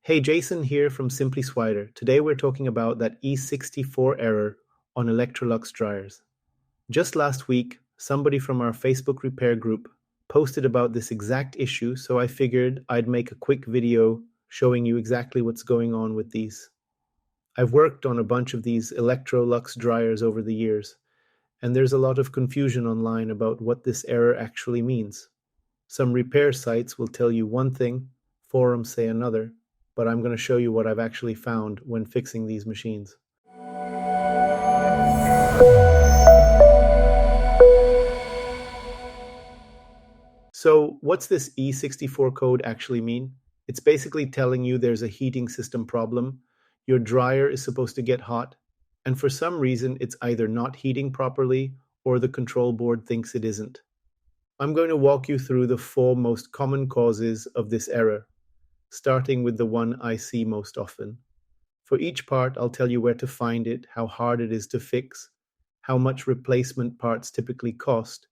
Hey, Jason here from Simply Swider. Today we're talking about that E64 error on Electrolux dryers. Just last week, somebody from our Facebook repair group posted about this exact issue, so I figured I'd make a quick video showing you exactly what's going on with these. I've worked on a bunch of these Electrolux dryers over the years, and there's a lot of confusion online about what this error actually means. Some repair sites will tell you one thing, forums say another, but I'm going to show you what I've actually found when fixing these machines. So what's this E64 code actually mean? It's basically telling you there's a heating system problem, your dryer is supposed to get hot, and for some reason it's either not heating properly or the control board thinks it isn't. I'm going to walk you through the 4 most common causes of this error, starting with the one I see most often. For each part, I'll tell you where to find it, how hard it is to fix, how much replacement parts typically cost,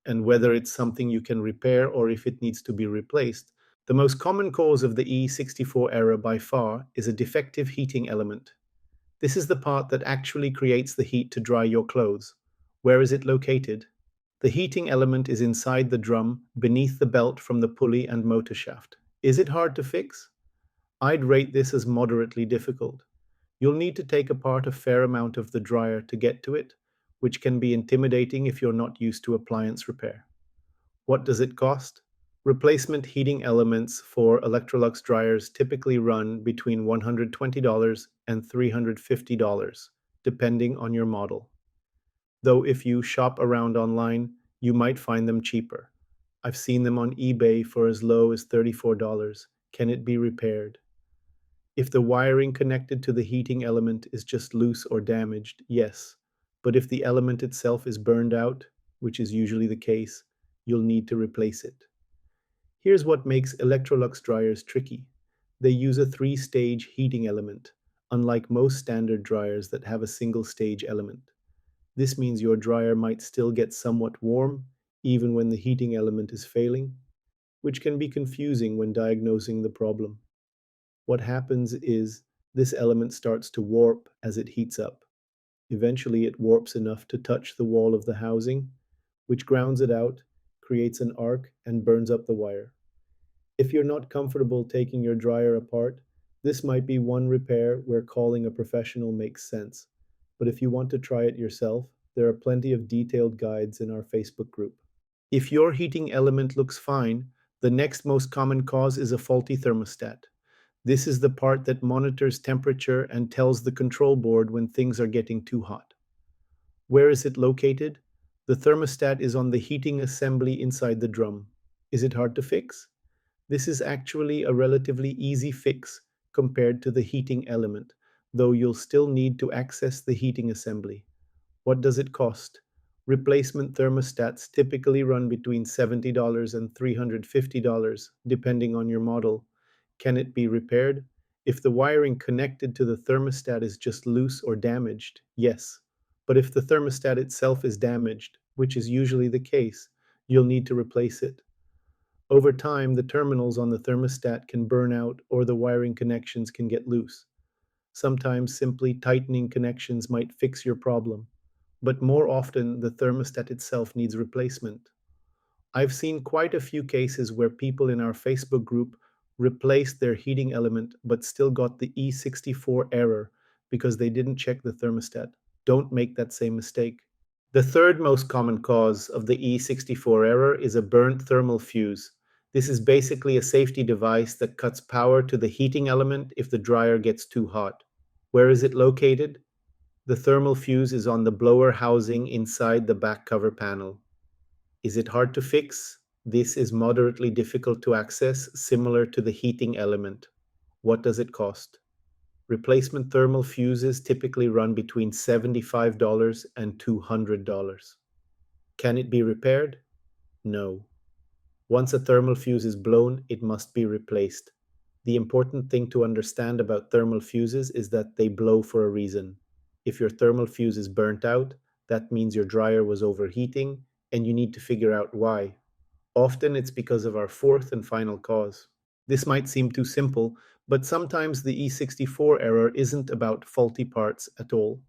and whether it's something you can repair or if it needs to be replaced. The most common cause of the E64 error by far is a defective heating element. This is the part that actually creates the heat to dry your clothes. Where is it located? The heating element is inside the drum, beneath the belt from the pulley and motor shaft. Is it hard to fix? I'd rate this as moderately difficult. You'll need to take apart a fair amount of the dryer to get to it, which can be intimidating if you're not used to appliance repair. What does it cost? Replacement heating elements for Electrolux dryers typically run between $120 and $350, depending on your model. Though if you shop around online, you might find them cheaper. I've seen them on eBay for as low as $34. Can it be repaired? If the wiring connected to the heating element is just loose or damaged, yes. But if the element itself is burned out, which is usually the case, you'll need to replace it. Here's what makes Electrolux dryers tricky. They use a 3-stage heating element, unlike most standard dryers that have a single-stage element. This means your dryer might still get somewhat warm, even when the heating element is failing, which can be confusing when diagnosing the problem. What happens is this element starts to warp as it heats up. Eventually, it warps enough to touch the wall of the housing, which grounds it out, creates an arc, and burns up the wire. If you're not comfortable taking your dryer apart, this might be one repair where calling a professional makes sense. But if you want to try it yourself, there are plenty of detailed guides in our Facebook group. If your heating element looks fine, the next most common cause is a faulty thermostat. This is the part that monitors temperature and tells the control board when things are getting too hot. Where is it located? The thermostat is on the heating assembly inside the drum. Is it hard to fix? This is actually a relatively easy fix compared to the heating element, though you'll still need to access the heating assembly. What does it cost? Replacement thermostats typically run between $70 and $350, depending on your model. Can it be repaired? If the wiring connected to the thermostat is just loose or damaged, yes. But if the thermostat itself is damaged, which is usually the case, you'll need to replace it. Over time, the terminals on the thermostat can burn out or the wiring connections can get loose. Sometimes simply tightening connections might fix your problem, but more often the thermostat itself needs replacement. I've seen quite a few cases where people in our Facebook group replaced their heating element but still got the E64 error because they didn't check the thermostat. Don't make that same mistake. The third most common cause of the E64 error is a burnt thermal fuse. This is basically a safety device that cuts power to the heating element if the dryer gets too hot. Where is it located? The thermal fuse is on the blower housing inside the back cover panel. Is it hard to fix? This is moderately difficult to access, similar to the heating element. What does it cost? Replacement thermal fuses typically run between $75 and $200. Can it be repaired? No. Once a thermal fuse is blown, it must be replaced. The important thing to understand about thermal fuses is that they blow for a reason. If your thermal fuse is burnt out, that means your dryer was overheating, and you need to figure out why. Often it's because of our fourth and final cause. This might seem too simple, But sometimes the E64 error isn't about faulty parts at all.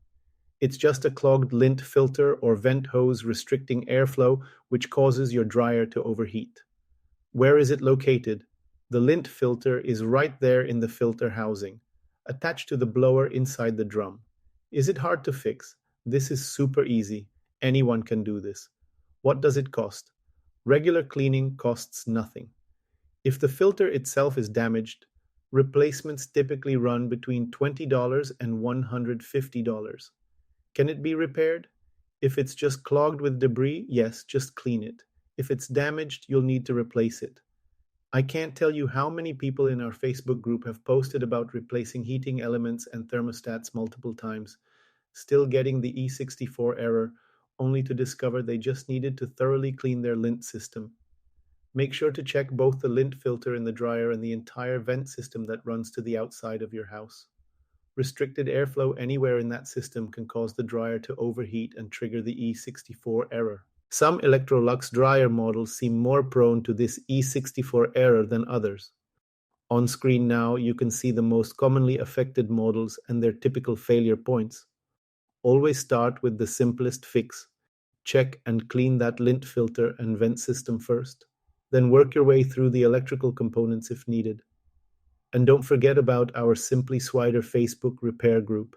It's just a clogged lint filter or vent hose restricting airflow, which causes your dryer to overheat. Where is it located? The lint filter is right there in the filter housing, attached to the blower inside the drum. Is it hard to fix? This is super easy. Anyone can do this. What does it cost? Regular cleaning costs nothing. If the filter itself is damaged, replacements typically run between $20 and $150. Can it be repaired? If it's just clogged with debris, yes, just clean it. If it's damaged, you'll need to replace it. I can't tell you how many people in our Facebook group have posted about replacing heating elements and thermostats multiple times, still getting the E64 error, only to discover they just needed to thoroughly clean their lint system. Make sure to check both the lint filter in the dryer and the entire vent system that runs to the outside of your house. Restricted airflow anywhere in that system can cause the dryer to overheat and trigger the E64 error. Some Electrolux dryer models seem more prone to this E64 error than others. On screen now, you can see the most commonly affected models and their typical failure points. Always start with the simplest fix. Check and clean that lint filter and vent system first. Then work your way through the electrical components if needed. And don't forget about our Simply Swider Facebook repair group.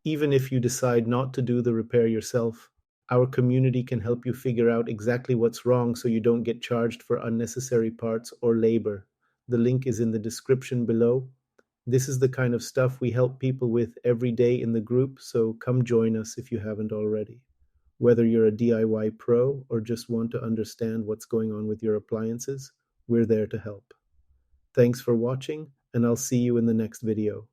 Even if you decide not to do the repair yourself, our community can help you figure out exactly what's wrong so you don't get charged for unnecessary parts or labor. The link is in the description below. This is the kind of stuff we help people with every day in the group, so come join us if you haven't already. Whether you're a DIY pro or just want to understand what's going on with your appliances, we're there to help. Thanks for watching, and I'll see you in the next video.